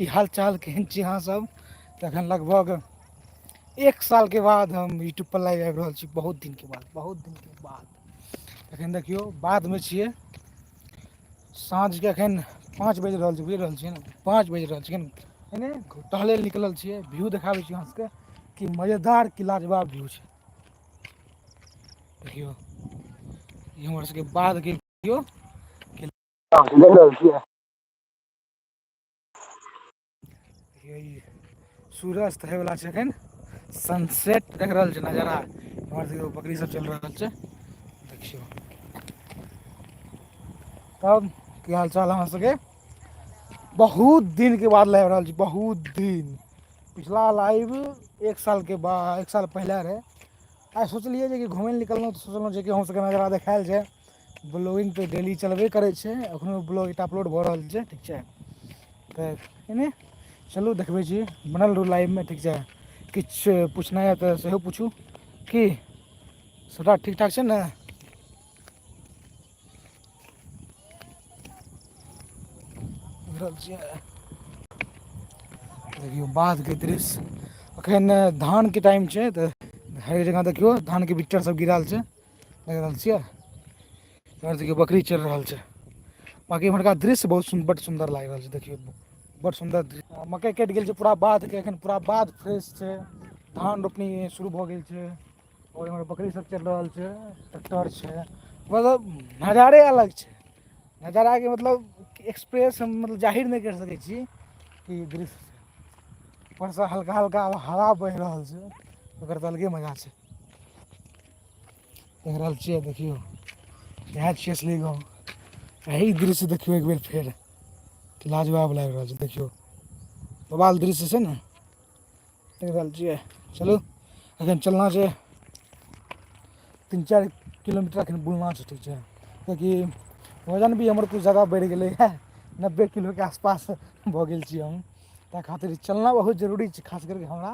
की हाल चाल केहन छी अहाँ सब। तखन लगभग 1 साल के बाद हम यूट्यूब पर लाइव आबि रहल छी। बहुत दिन के बाद, बहुत दिन के बाद। एखन देखियौ बादमे छियै, साँझके एखन 5 बाजि रहल छै, बुझि रहल छियै ने, 5 बाजि रहल छै। एने टहलै लए निकलल छियै, व्यू देखाबै छी अहाँ सबके कि मजेदार कि लाजवाब व्यू छै। देखियौ ई हमर सबके बाधके देखियौ देख रहल छियै। सूर्यास्त होयवला छै एखन, सनसेट देख रहल छै नजारा। हमर सबके बकरी सब चलि रहल छै, देखियौ। तब की हाल चाल अहाँ सबके। बहुत दिनके बाद लाइव रहल छी, बहुत दिन। पिछला लाइव 1 सालके बाद, 1 साल पहिले रहै। आइ सोचलियै जे कि घुमय लए निकललहुँ तऽ सोचलहुँ जे कि अहूँ सबके नजारा देखायल जाय। ब्लॉगिंग तऽ डेली चलबे करै छै, एखनो ब्लॉग एकटा अपलोड भऽ रहल छै, ठीक छै। तऽ एने चलू देखबै छी, बनल रहू लाइवमे, ठीक छै। किछु पूछनाइ यऽ तऽ सेहो पूछू, की सबटा ठीक ठाक छै ने। रहल छियै, देखियौ बाधके दृश्य। एखन धानके टाइम छै तऽ हर जगह देखियौ धानके बिच्चा सब गिरल छै, देख रहल छियै। इधर देखियौ बकरी चरि रहल छै। बाकी इम्हरका दृश्य बहुत बड्ड सुन्दर लागि रहल छै, देखियौ बड़ सुन्दर दृश्य। मकइ कटि गेल छै पूरा बाधके, एखन पूरा बाध फ्रेश छै। धान रोपनी शुरू भऽ गेल छै, आओर इम्हर बकरी सब चरि रहल छै, ट्रैक्टर छै। मतलब नजारे अलग छै। नजाराके मतलब एक्सप्रेस हम मतलब जाहिर नहि करि सकै छी कि दृश्य छै। ऊपरसँ हल्का हल्का हवा बहि रहल छै, ओकर तऽ अलगे मजा छै। देख रहल छियै, देखियौ इएह छियै असली गाँव। एही दृश्य देखियौ एक बेर फेर, लाजवाब लागि रहल छै, देखियौ बवाल दृश्य छै ने, देख रहल छियै। चलू एखन चलना छै, 3-4 किलोमीटर एखन बुलना छै, ठीक छै। किएकि वजन भी हमर किछु जादा बढ़ि गेलै हँ, 90 किलोके आसपास भऽ गेल छी हम। ताहि खातिर चलना बहुत जरूरी छै, खास करि कऽ हमरा।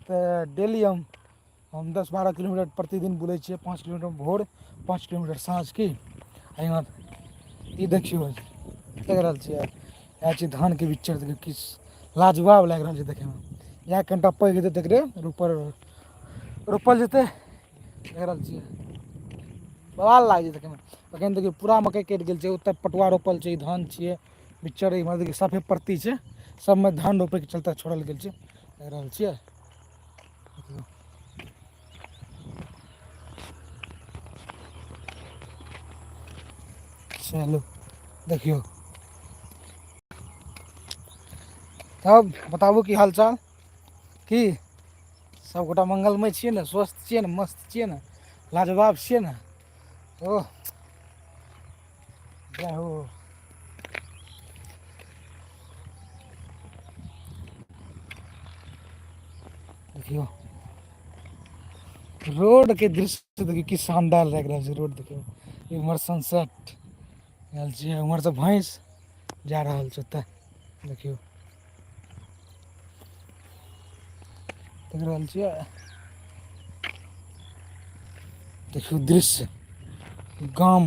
तऽ डेली हम 10-12 किलोमीटर प्रतिदिन बुलै छियै। 5 किलोमीटर भोर, 5 किलोमीटर साँझ, की एहिमे ई देखियौ देख रहल छियै, इएह छै धानके बिच्चा, देखियौ की लाजवाब लागि रहल छै देखैमे। इएह कनिटा पैघ हेतै तऽ एकरे रोपल जेतै, देख रहल छियै बवाल लागै छै देखैमे। एखन देखियौ पूरा मकइ कटि गेल छै, ओतऽ पटुआ रोपल छै, ई धान छियै। बिच्चर इम्हर देखियौ साफे परती छै, सबमे धान रोपैके चलते छोड़ल गेल छै, देख रहल छियै। चलू देखियौ, तब बताबू की हाल चाल, की सबगोटा मङ्गलमय छियै ने, स्वस्थ छियै ने, मस्त छियै ने, लाजवाब छियै ने। ओह जय हो। देखियौ रोडके दृश्य देखियौ की शानदार लागि रहल छै। रोड देखियौ, इम्हर सनसेट आयल छियै, उम्हरसँ भैंस जा रहल छै ओतऽ, देखियौ देख रहल छियै। देखियौ दृश्य, गाम,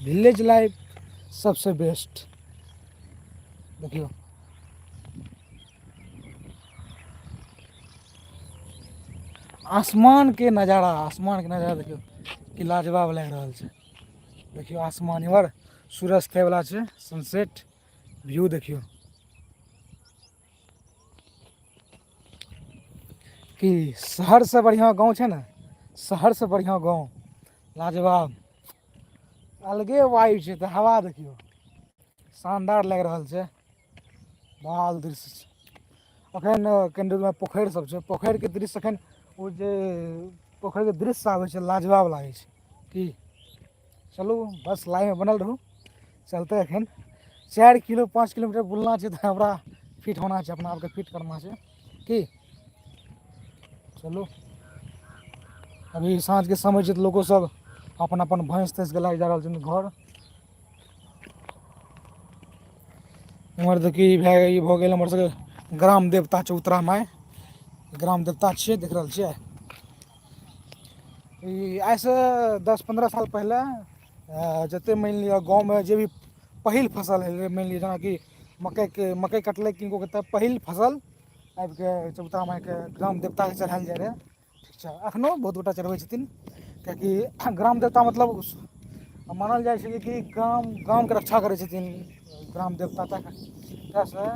विलेज लाइफ सबसँ बेस्ट, देखियौ। आसमानके नजारा, आसमानके नजारा देखियौ कि लाजवाब लागि रहल छै। देखियौ आसमान, इम्हर सूरज होइवला छै, सनसेट व्यू देखियौ। कि शहरसँ बढ़िआँ गाँव छै ने, शहरसँ बढ़िआँ गाँव, लाजवाब अलगे वाइब छै। तऽ हवा देखियौ शानदार लागि रहल छै, बवाल दृश्य छै। एखन कनि दूरमे पोखरि सब छै, पोखरिके दृश्य एखन ओ जे पोखरिके दृश्य आबै छै, लाजवाब लागै छै, की चलू बस लाइनमे बनल रहू, चलतै एखन 4-5 किलोमीटर बुलना छै तऽ हमरा फिट होना छै, अपना आपके फिट करना छै, की चलू। अभी साँझके समय छै तऽ लोकोसभ अपन अपन भैंस तैंसके लए कऽ जा रहल छै घर। एम्हर देखी ई भऽ गेल हमर सबके ग्राम देवता चबूतरा माय, ग्राम देवता छियै, देख रहल छियै। ई आइसँ 10-15 साल पहिले जतेक मानि लिअ गाँवमे जे भी पहिल फसल होइ रहै, मानि लिअ जेनाकि मकई कटलै किनको कहते पहिल फसल आबि के चबूतरा माय के ग्राम देवता के चढ़ायल जाय रहे। ठीक छै, एखनो बहुत गोटा चढ़बै छथिन, कियाकि ग्राम देवता मतलब मानल जाइ छै कि गामके रक्षा करै छथिन ग्राम देवता, तैसँ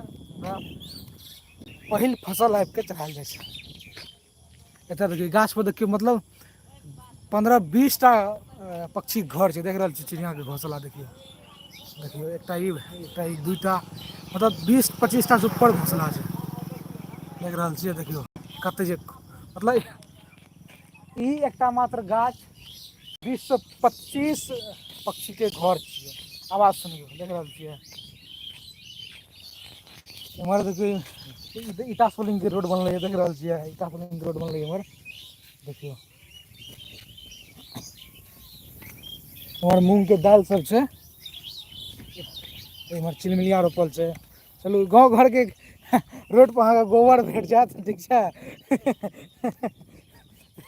पहिल फसल आबि कऽ चढ़ायल जाइ छै। एतऽ देखियौ गाछपर देखियौ मतलब 15-20टा पक्षी घर छै, देख रहल छियै चिड़ियाँके घोसला देखियौ। देखियौ एकटा ई 2टा मतलब 20-25टा से ऊपर घोसला छै, देख रहल छियै। देखियौ कतेक जे मतलब ई एकटा मात्र गाछ 20 से 25 पक्षीके घर छियै। आवाज सुनियौ, देख रहल छियै। एम्हर देखियौ ईटा सोलिंगके रोड बनलैए, देख रहल छियै ईटा सोलिंगके रोड बनलै एम्हर देखियौ। एम्हर मूँगके दालि सब छै, एम्हर चिलमिलिया रोपल छै। चलू गाँव घरके रोडपर अहाँके गोबर भेट जायत, ठीक छै।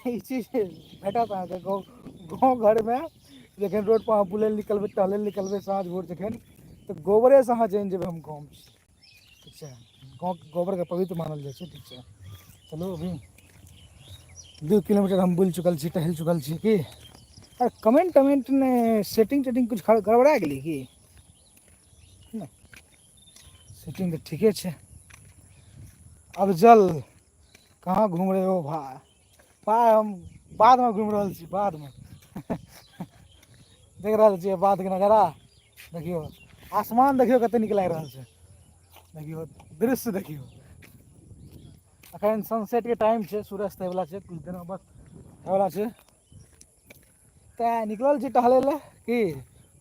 ई चीज भेटत अहाँके गाँव घरमे। जखन रोडपर अहाँ बुलै लए निकलबै, टहलै लए निकलबै साँझ भोर जखन, तऽ गोबरेसँ अहाँ जानि जेबै हम गाँवमे छी, ठीक छै। गाँवके गोबरके पवित्र मानल जाइ छै, ठीक छै। चलू अभी 2 किलोमीटर हम बुलि चुकल छी, टहलि चुकल छी की। अरे कमेंट ने सेटिंग तेटिंग कुछ गड़बड़ा गेलै की नहि? सेटिंग तऽ ठीके छै। अफजल कहाँ घूम रहे हो भाई? भाई हम बाधमे घुमि रहल छी, बाधमे। देख रहल छियै बाधके नजारा, देखियौ आसमान देखियौ कतेक नीक लागि रहल छै। देखियौ दृश्य देखियौ। एखन सनसेटके टाइम छै, सूरज होइवला छै, किछु देरमे बस होइवला छै। तऽ निकलल छी टहलै लए की,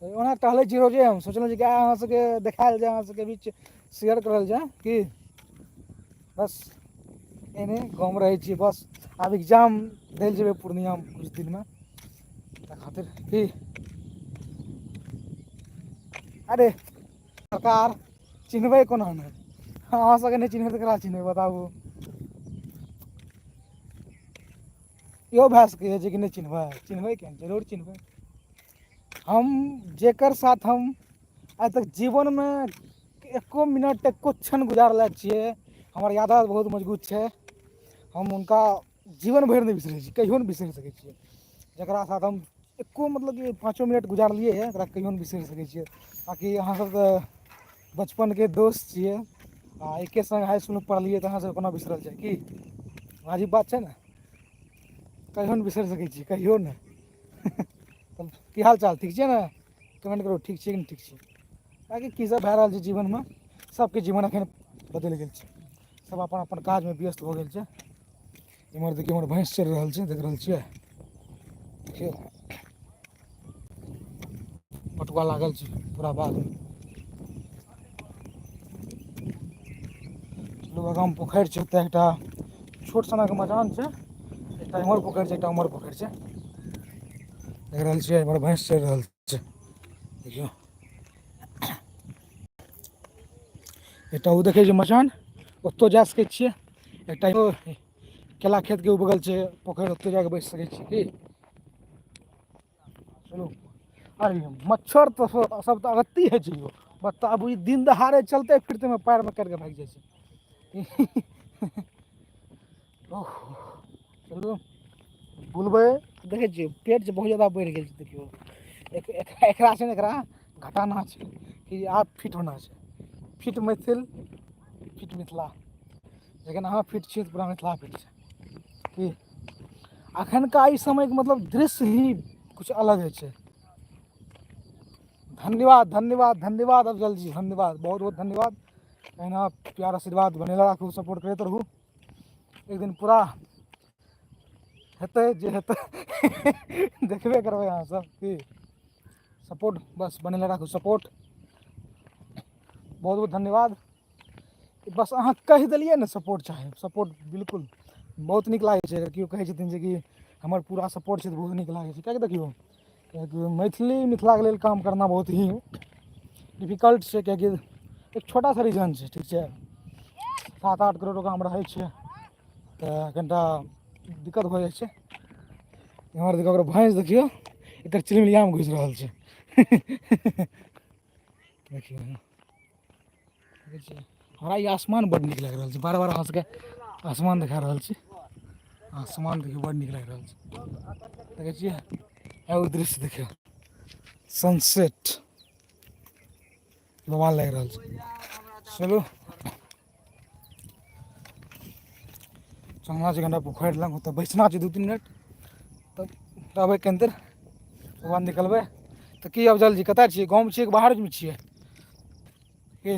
ओना टहलै छी रोजे। हम सोचलहुँ जे अहाँ सबके देखायल जाय, अहाँ सबके बीच शेयर करल जाय की। बस एने गाँवमे रहै छियै, बस आब एग्जाम दै लए जेबै पूर्णियामे किछु दिनमे, तै खातिर की। अरे सरकार चिन्हबै कोना नहि, अहाँ सबके नहि चिन्हबै तऽ ककरा चिन्हबै बताबू। इहो भए सकैए जे कि नहि चिन्हबै, चिन्हबै किएक नहि, जरूर चिन्हबै। हम जकर साथ हम आइ तक जीवनमे एको मिनट एको क्षण गुजारले छियै, हमर याददाश्त बहुत मजबूत छै। हम हुनका जीवन भरि नहि बिसरै छी, कहियो नहि बिसरि सकै छियै। जकरा साथ हम एको मतलब कि 5 मिनट गुजारलियै हइ, तकरा कहियो नहि बिसरि सकै छियै। बाँकी अहाँसभ तऽ बचपनके दोस्त छियै आ एके सङ्ग हाइ इसकुलमे पढ़लियै, तऽ अहाँसभ कोना बिसरल जाइ की। अजीब बात छै ने। कहियो नहि बिसरि सकै छी, कहियो नहि। तब की हाल चाल, ठीक छियै ने? कमेंट करू ठीक छियै कि नहि ठीक छियै। आगे की सब भए रहल छै जीवनमे, सबके जीवन एखन बदलि गेल छै। सब अपन अपन काजमे व्यस्त भऽ गेल छै। एम्हर देखियौ एम्हर भैंस चरि रहल छै, देख रहल छियै। देखियौ पटुआ लागल छै पूरा बाधमे। आगाँमे पोखरि छै, ओतऽ एकटा छोट सनक मचान छै। एकटा एम्हर पोखरि छै, एकटा उम्हर पोखरि छै, देख रहल छियै। एम्हर भैंस चरि रहल छै, देखियौ। एकटा ओ देखै छियै मचान, ओतौ जा सकै छियै। एकटा केला खेतके ओ बगल छै पोखरि, ओतय जा कऽ बैसि सकै छी की। चलू अरे मच्छर तऽ सब तऽ अगत्ती होइ छै यौ, बताबू ई दिन दहाड़े चलते फिरते पएरमे काटि कऽ भागि जाइ छै। ओह चलू बुलबै, देखै छियै पेट जे बहुत जादा बढ़ि गेल छै देखियौ। एकरा छै ने, एकरा घटाना छै कि आप फिट होना छै। Fit Maithil, fit Mithila. जखन अहाँ फिट छियै तऽ पूरा मिथिला फिट छै की। एखनका ई समयके मतलब दृश्य ही किछु अलग होइ छै। धन्यवाद धन्यवाद धन्यवाद अफजल जी, धन्यवाद, बहुत बहुत धन्यवाद। एहिना प्यार आशीर्वाद बनेने राखू, सपोर्ट करैत रहू। एक दिन पूरा हेतै जे हेतै, देखबे करबै अहाँसभ की। सपोर्ट बस बनेने राखू, सपोर्ट। बहुत बहुत धन्यवाद। बस अहाँ कहि देलियै ने सपोर्ट चाही, सपोर्ट बिल्कुल बहुत नीक लागै छै। केओ कहै छथिन जे कि हमर पूरा सपोर्ट छै तऽ बहुत नीक लागै छै, किएकि देखियौ किएकि मैथिली मिथिलाके लेल काम करना बहुत ही डिफिकल्ट छै। किएकि एक छोटा सा रीजन छै, ठीक छै। 7-8 करोड़ ओकरामे रहै छियै तऽ कनिटा दिक्कत भऽ जाइ छै। एम्हर देखियौ ओकर भैंस देखियौ, एकर चिलमिलियामे घुसि रहल छै। देखियौ देखै छियै हमरा ई आसमान बड्ड नीक लागि रहल छै, बार बार अहाँ सबके आसमान देखा रहल छी, आसमान देखियौ बड्ड नीक लागि रहल छै, देखै छियै एगो दृश्य देखियौ सनसेट बवाल लागि रहल छै। चलू चलना छै कनिटा पोखरि लग, ओतऽ बैसना छै 2-3 मिनट, तब रहबै कनि देर, ओकर बाद निकलबै। तऽ की अफजल जी कतय छियै, गाँवमे छियै कि बाहरमे छियै की?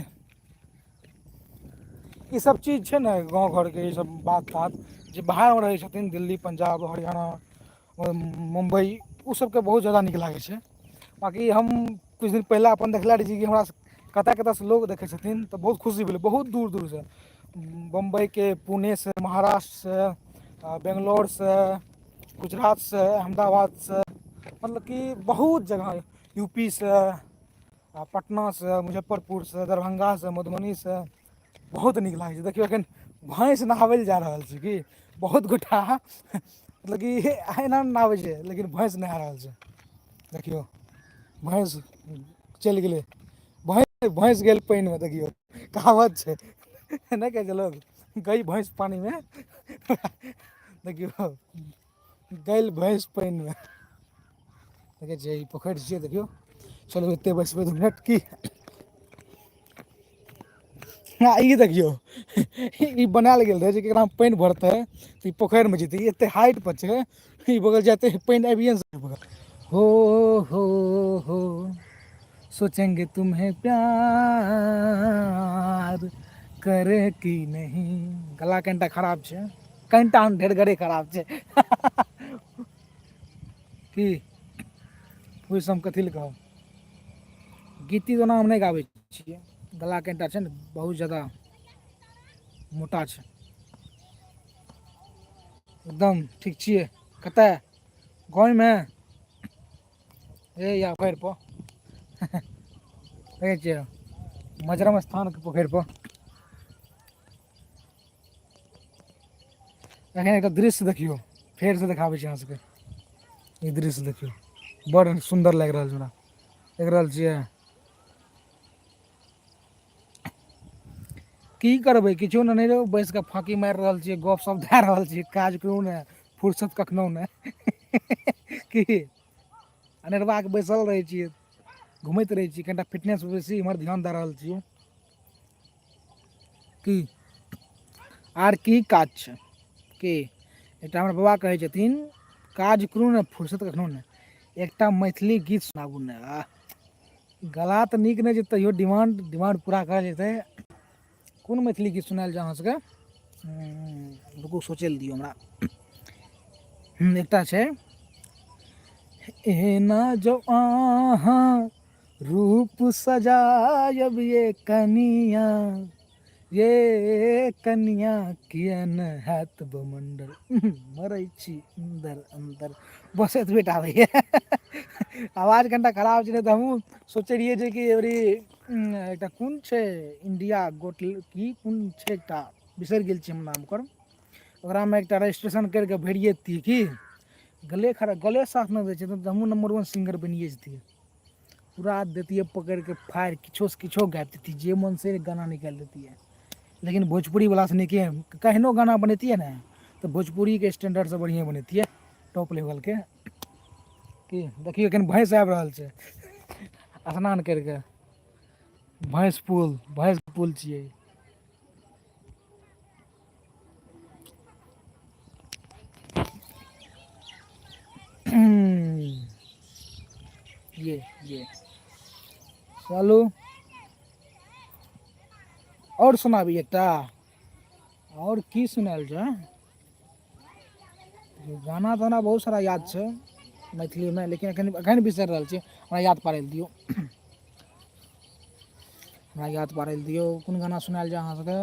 ईसब चीज छै ने गाँव घरके ईसब बात तात जे बाहरमे रहै छथिन दिल्ली पंजाब हरियाणा मुम्बइ ओ सबके बहुत ज़्यादा नीक लागै छै। बाँकी हम किछु दिन पहिले अपन देखले रहियै कि हमरा कतऽ कतऽसँ लोक देखै छथिन तऽ बहुत खुशी भेलै, बहुत दूर दूरसँ बम्बइके, पुणेसँ, महाराष्ट्रसँ, बेंगलोरसँ, गुजरातसँ, अहमदाबादसँ, मतलब कि बहुत जगह, यूपी सँ आ पटनासँ, मुजफ्फरपुरसँ, दरभंगासँ, मधुबनीसँ, बहुत नीक लागै छै। देखियौ एखन भैंस नहाबै लए जा रहल छी की, बहुत गोटा मतलब कि एना नहि नहाबै छै लेकिन भैंस नहा रहल छै, देखियौ भैंस चलि गेलै, भैंस गेल पानिमे, देखियौ कहावत छै नहि कहै छै लोग गई भैंस पानिमे देखियौ गेल भैंस पानिमे, देखै छियै ई पोखरि छियै देखियौ। चलू एते बैसबै 2 मिनट की हँ ई देखियौ ई बनायल गेल रहै जे कि एकरामे पानि भरतै तऽ ई पोखरिमे जेतै, ई एतेक हाइटपर छै, ई बगल जेतै पानि आबिए ने सकै बगल। हो हो हो सोचेंगे तुम्हें प्यार करे कि नहीं, गला कनिटा खराब छै, कनिटा ढेरगरे खराब छै की ओहिसँ हम कथी लए कहब। गीत तीत ओना हम नहि गाबै छियै, गला कनिटा छै ने बहुत ज़्यादा मोटा छै, एकदम ठीक छियै। कतय गाँवमे हे या पोखरि पर देखै छियै मजरम स्थानके पोखरि पर। एखन एकटा दृश्य देखियौ फेरसँ देखाबै छी अहाँ सबके, ई दृश्य देखियौ बड़ सुन्दर लागि रहल छै हमरा, देख रहल छियै। की करबै किछो नहि रौ बैस कऽ फाँकी मारि रहल छियै, गप सप दए रहल छियै, काज करू ने फुर्सत कखनो नहि की अनेरबा कऽ बैसल रहै छियै, घुमैत रहै छियै, कनिटा फिटनेस बेसी इम्हर ध्यान दए रहल छियै की आर की काज छै की। एकटा हमर बाबा कहै छथिन काज करू ने फुर्सत कखनो नहि, एकटा मैथिली गीत सुनाबू ने, आह गला तऽ नीक नहि छै तैयो डिमांड पूरा करल जेतै। कोन मैथिली गीत सुनायल जाय अहाँ सबके, रुकू सोचै लए दियौ हमरा, एकटा छै एना जो अहाँ रूप सजायब ये कनिया किया ने हैत बमंडल, मरै छी अन्दर अन्दर, बस एतबे टा आबैया आवाज कनिटा खराब छै, नहि तऽ हमहूँ सोचै रहियै जे कि अबरी एकटा कोन छै इंडिया गोट की कोन छै एकटा बिसरि गेल छियै हम नाम ओकर, ओकरामे एकटा रजिस्ट्रेशन करि कऽ भरिए दितियै की, गले खराब गले साथ नहि दै छै तऽ हमहूँ नम्बर 1 सिंगर बनिए जैतियै, पूरा देतियै पकड़ि कऽ फाड़ि किछोसँ किछो गाबि देतियै, जे मन से गाना निकालि देतियै। लेकिन भोजपुरीवला सनिके केहनो गाना बनैतियै ने तऽ भोजपुरीके स्टैंडर्डसँ बढ़िएँ बनैतियै, टॉप लेवलके की। देखियौ एखन भैंस आबि रहल छै स्नान करि कऽ, भैंस पुल छियै। ये चलू आओर सुनाबी एकटा, आओर की सुनायल जाय, गाना ताना बहुत सारा याद छै मैथिलीमे लेकिन एखन बिसरि रहल छी, हमरा याद पारै लए दियौ हमरा याद पारै लए दियौ कोन गाना सुनायल जाय अहाँ सबके।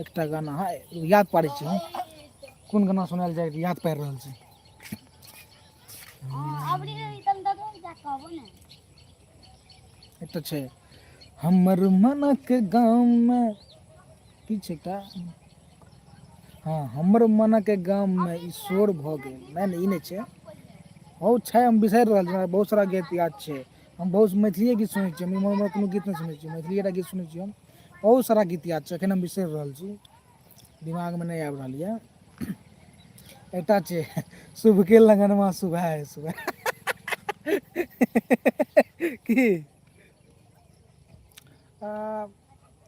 एकटा गाना है याद पारै छी हम, कोन गाना सुनायल जाय याद पारि रहल छी। एकटा छै हमर मनक गाममे की छै एकटा, हँ हमर मनक गाममे ई शोर भऽ गेल, नहि नहि ई नहि छै, बहुत छै, हम बिसरि रहल छी, हमरा बहुत सारा गीत याद छै। हम बहुत मैथिलीए गीत सुनै छियै, हम कोनो गीत नहि सुनै छियै, मैथिलीए टा गीत सुनै छियै हम। बहुत सारा गीत याद छै, एखन हम बिसरि रहल छी, दिमागमे नहि आबि रहल यऽ। एकटा छै, शुभ के लगनमा शुभाय शुभाय। की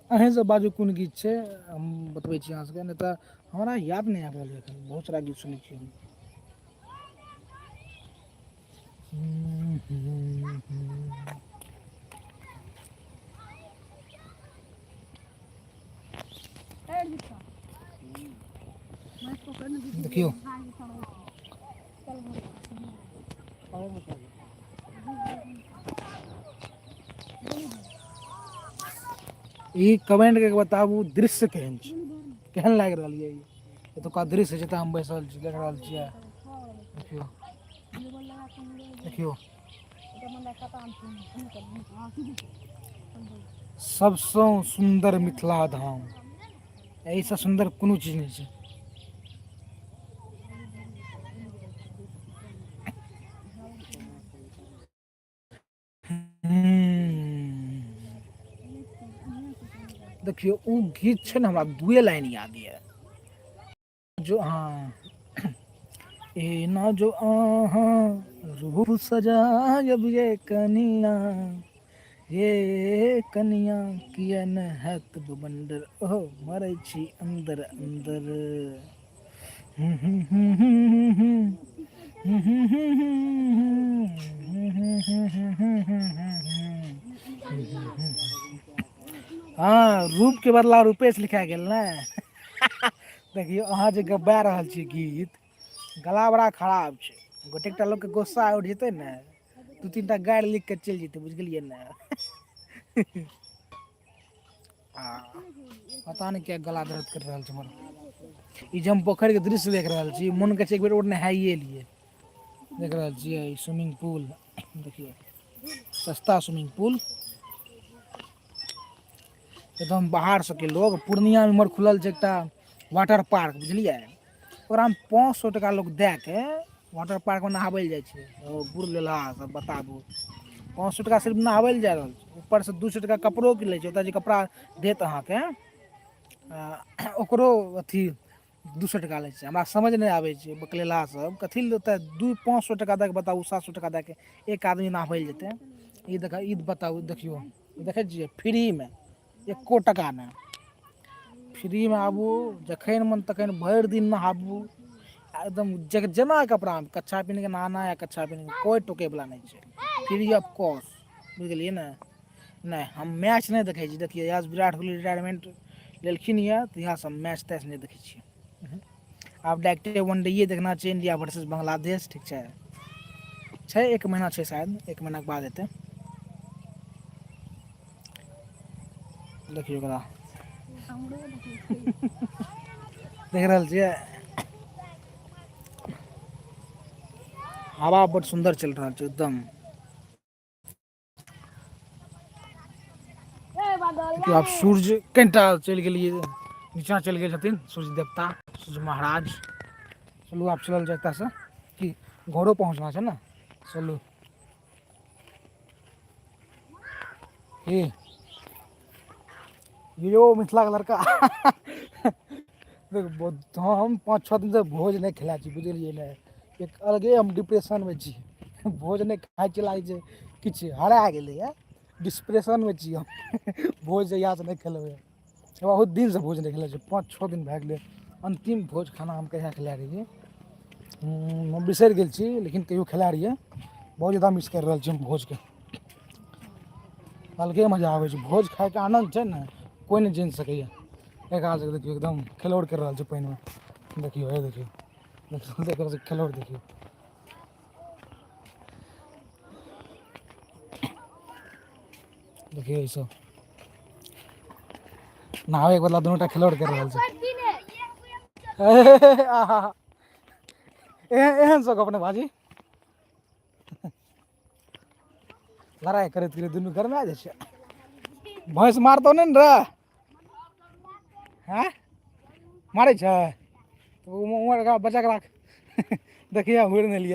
अहीँसभ बाजू कोन गीत छै, हम बतबै छी अहाँ सभके, नहि तऽ हमरा याद नहि आबि रहल यऽ एखन, बहुत सारा गीत सुनै छियै हम। देखियौ ई कमेंट के बताबू दृश्य केहन छै, केहन लागि रहल यऽ ई एतुका दृश्य जतऽ हम बैसल छी, देख रहल छियै, देखियौ देखियौ। सबसँ सुन्दर मिथिला धाम, एहिसँ सुन्दर कोनो चीज नहि छै। देखियौ ओ गीत छै ने, हमरा दुए लाइन याद यऽ। जो हाँ एना जो अहाँ रूप सजायब ये कनिया, ये कनिया किया ने हैत बवंडर, ओहो मरै छी अन्दर अन्दर। हाँ, रूप के बदला रूपेश लिखा गेल ने। देखियौ अहाँ जे गबा रहल छियै गीत, गला बड़ा खराब छै, गोटेकटा लोकके गोस्सा उठि जेतै ने, दू तीन टा गारि लिख के चलि जेतै, बुझ गेलियै ने। पता नहि किया गला दर्द करि रहल छै हमर। ई जे हम पोखरि के दृश्य देख रहल छी, मोन कहै छै एक बेर और नहाइए लियै। देख रहल छियै ई स्विमिंग पुल, देखियौ सस्ता स्विमिंग पुल। एकदम बाहर सबके लोग, पूर्णिया इम्हर खुलल छै एकटा वाटर पार्क, बुझलियै, ओकरामे 500 टका लोक दए के वाटर पार्कमे नहाबै लए जाइ छै, बूढ़ लेलहा सब बताबू। 500 टका सिर्फ नहाबै लए जा रहल छै, ऊपरसँ 200 टका कपड़ो के लै छै, ओतय जे कपड़ा देत अहाँके ओकरो अथी 200 टका लै छै। हमरा समझ नहि आबै छै बकलेलहा सब कथी ले ओते 500 टका दए के बताउ, 700 टका दए के एक आदमी नहाबै लए जेतै। ई देख, ई बताउ, देखियौ देखै छियै फ्रीमे, एको टका नहि, फ्रीमे आबू जखन मन तखन भरि दिन नहाबू, एकदम जेना कपड़ामे, कच्छा पिन्ह के नहाना या कच्छा पिन्ह के, कोइ टोकयवला नहि छै, फ्री ऑफ कॉस्ट, बुझ गेलियै ने। नहि हम मैच नहि देखै छी, देखियौ यश विराट कोहली रिटायरमेंट लेलखिन यऽ तऽ इएह सब मैच तैच नहि देखै छियै। आब डायरेक्टे वनडे देखना छै, इंडिया वर्सेस बांग्लादेश, ठीक छै। छै एक महीना छै शायद, एक महीनाके बाद हेतै। देखियौ ओकरा देख रहल छियै, हवा बड़ सुन्दर चलि रहल छै एकदम। आब सूर्य कनिटा चलि गेलियै, नीचाँ चलि गेल छथिन सूर्य देवता, सूर्य महाराज। चलू आब चलल जाय एतऽ सँ, कि घरो पहुँचना छै ने, चलू। की यौ मिथिला के लड़का, हम 5-6 दिन से भोज नहि खेला छी, बुझलियै ने, एक अलगे हम डिप्रेशनमे छी, भोज नहि खाइ छी, लागै छै किछु हरा गेलैए, डिस्प्रेशनमे छी हम, भोज जहियासँ नहि खेलहुँ यऽ, बहुत दिनसँ भोज नहि खेलै छी, 5-6 दिन भए गेलै। अन्तिम भोज खाना हम कहिया खेले रहियै, हम बिसरि गेल छी, लेकिन तैयो खेला रहियै। बहुत जादा मिस करि रहल छी हम भोजके, अलगे मजा आबै छै, भोज खायके आनन्द छै ने, कोइ नहि जानि सकैए। एकरा सबके देखियौ एकदम खेलौड़ करि रहल छै पानिमे, देखियौ हे देखियौ, एकर सबके खेलौड़ देखियौ। देखियौ ई सब नहाबै के बदला दुनू टा खेलौड़ करि रहल छै। आहा एहन सब गप नै बाजी, लड़ाइ करैत करैत दुनू गरमा जाइ छै, भैंस मारतौ नहि ने रे, आँय मारै छै, उमहर बचा के राख, देखियै हुड़ि नहि लिअ।